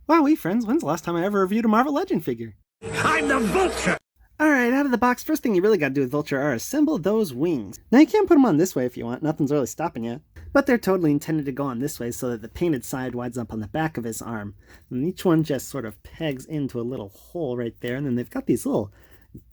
Wowee, friends, when's the last time I ever reviewed a Marvel Legend figure? I'm the Vulture! Alright, out of the box, first thing you really gotta do with Vulture are assemble those wings. Now you can't put them on this way if you want, nothing's really stopping you. But they're totally intended to go on this way so that the painted side winds up on the back of his arm. And each one just sort of pegs into a little hole right there, and then they've got these little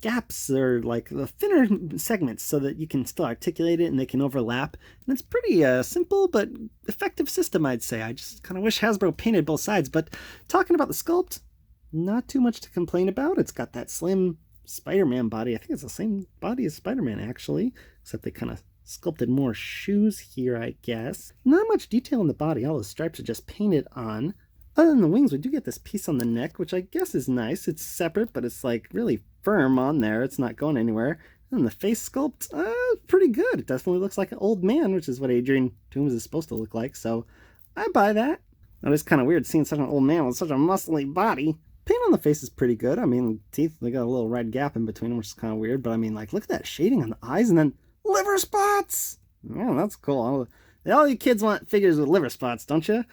gaps or like the thinner segments so that you can still articulate it and they can overlap. And it's pretty simple but effective system, I'd say. I just kind of wish Hasbro painted both sides. But talking about the sculpt, not too much to complain about. It's got that slim Spider-Man body. I think it's the same body as Spider-Man actually, except they kind of sculpted more shoes here, I guess. Not much detail in the body. All the stripes are just painted on. Other than the wings, we do get this piece on the neck, which I guess is nice. It's separate, but it's like really firm on there. It's not going anywhere. And the face sculpt, pretty good. It definitely looks like an old man, which is what Adrian Toomes is supposed to look like, so I buy that. Now, it's kind of weird seeing such an old man with such a muscly body. Paint on the face is pretty good. I mean, teeth, they got a little red gap in between them, which is kind of weird, but I mean, like, look at that shading on the eyes, and then liver spots! Yeah, that's cool. All you kids want figures with liver spots, don't you?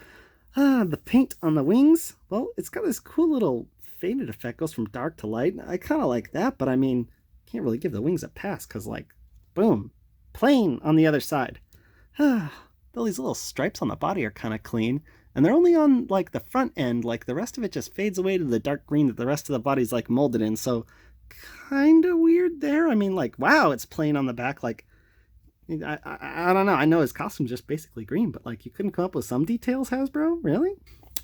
The paint on the wings, well, it's got this cool little faded effect, goes from dark to light. I kind of like that, but I mean, can't really give the wings a pass, because, like, boom, plain on the other side. Though these little stripes on the body are kind of clean, and they're only on, like, the front end. Like, the rest of it just fades away to the dark green that the rest of the body's, like, molded in, so kind of weird there. I mean, like, wow, it's plain on the back, like, I don't know. I know his costume's just basically green, but like you couldn't come up with some details, Hasbro? Really?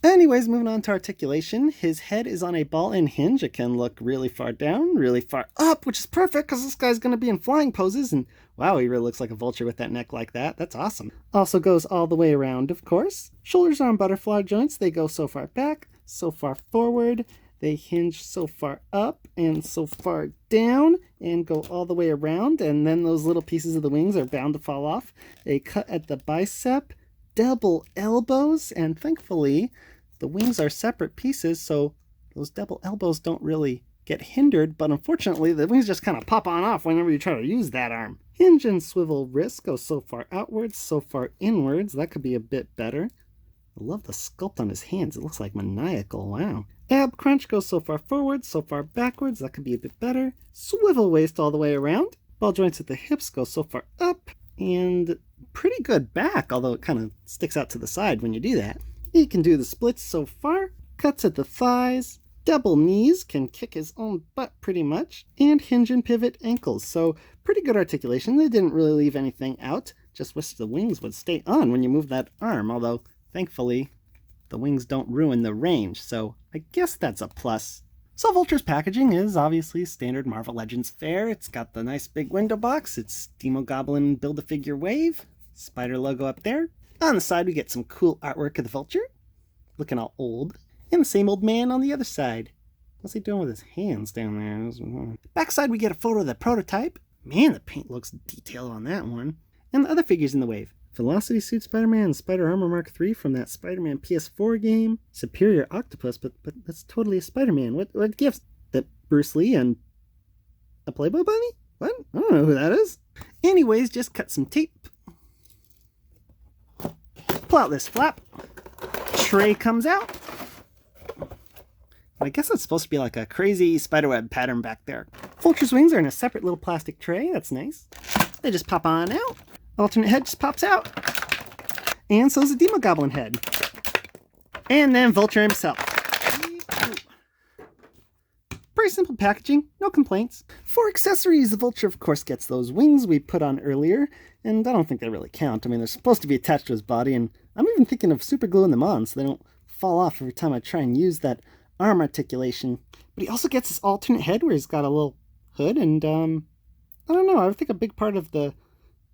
Anyways, moving on to articulation. His head is on a ball and hinge. It can look really far down, really far up, which is perfect because this guy's going to be in flying poses. And wow, he really looks like a vulture with that neck like that. That's awesome. Also goes all the way around, of course. Shoulders are on butterfly joints. They go so far back, so far forward. They hinge so far up and so far down and go all the way around, and then those little pieces of the wings are bound to fall off. A cut at the bicep, double elbows, and thankfully the wings are separate pieces, so those double elbows don't really get hindered, but unfortunately the wings just kind of pop on off whenever you try to use that arm. Hinge and swivel wrist go so far outwards, so far inwards. That could be a bit better. I love the sculpt on his hands. It looks like maniacal. Wow. Ab crunch goes so far forward, so far backwards. That could be a bit better. Swivel waist all the way around. Ball joints at the hips go so far up. And pretty good back, although it kind of sticks out to the side when you do that. He can do the splits so far. Cuts at the thighs. Double knees, can kick his own butt pretty much. And hinge and pivot ankles. So pretty good articulation. They didn't really leave anything out. Just wish the wings would stay on when you move that arm, although thankfully, the wings don't ruin the range, so I guess that's a plus. So Vulture's packaging is obviously standard Marvel Legends fare. It's got the nice big window box. It's Demogoblin Build-A-Figure Wave. Spider logo up there. On the side, we get some cool artwork of the Vulture. Looking all old. And the same old man on the other side. What's he doing with his hands down there? Backside, we get a photo of the prototype. Man, the paint looks detailed on that one. And the other figures in the wave. Velocity Suit Spider-Man, Spider Armor Mark III from that Spider-Man PS4 game. Superior Octopus, but that's totally a Spider-Man. What gives? That Bruce Lee and a Playboy bunny? What? I don't know who that is. Anyways, just cut some tape. Pull out this flap. Tray comes out. I guess it's supposed to be like a crazy spiderweb pattern back there. Vulture's wings are in a separate little plastic tray. That's nice. They just pop on out. Alternate head just pops out. And so's the Demogoblin head. And then Vulture himself. Pretty simple packaging, no complaints. For accessories, the Vulture of course gets those wings we put on earlier, and I don't think they really count. I mean, they're supposed to be attached to his body, and I'm even thinking of super gluing them on so they don't fall off every time I try and use that arm articulation. But he also gets this alternate head where he's got a little hood, and I don't know, I think a big part of the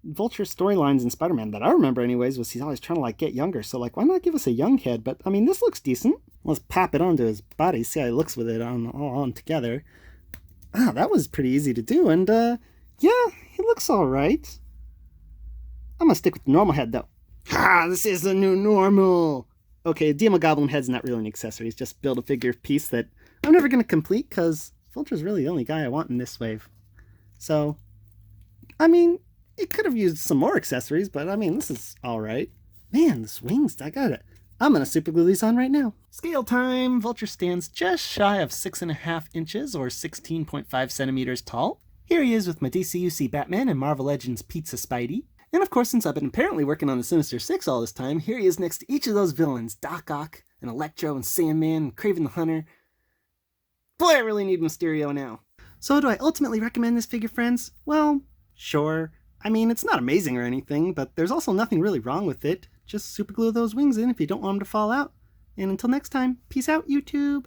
Vulture storylines in Spider-Man that I remember anyways was he's always trying to like get younger, so like why not give us a young head? But I mean, this looks decent. Let's pop it onto his body, see how he looks with it all on together. That was pretty easy to do, and yeah, he looks all right. I'm gonna stick with the normal head though. This is the new normal. Okay, Demogoblin head's not really an accessory, it's just Build-A-Figure piece that I'm never gonna complete because Vulture's really the only guy I want in this wave. So, I mean, it could have used some more accessories, but I mean, this is alright. Man, this wings, I I'm gonna super glue these on right now. Scale time! Vulture stands just shy of 6.5 inches or 16.5 centimeters tall. Here he is with my DCUC Batman and Marvel Legends Pizza Spidey. And of course, since I've been apparently working on the Sinister Six all this time, here he is next to each of those villains. Doc Ock, and Electro, and Sandman, and Kraven the Hunter. Boy, I really need Mysterio now. So do I ultimately recommend this figure, friends? Well, sure. I mean, it's not amazing or anything, but there's also nothing really wrong with it. Just super glue those wings in if you don't want them to fall out. And until next time, peace out, YouTube!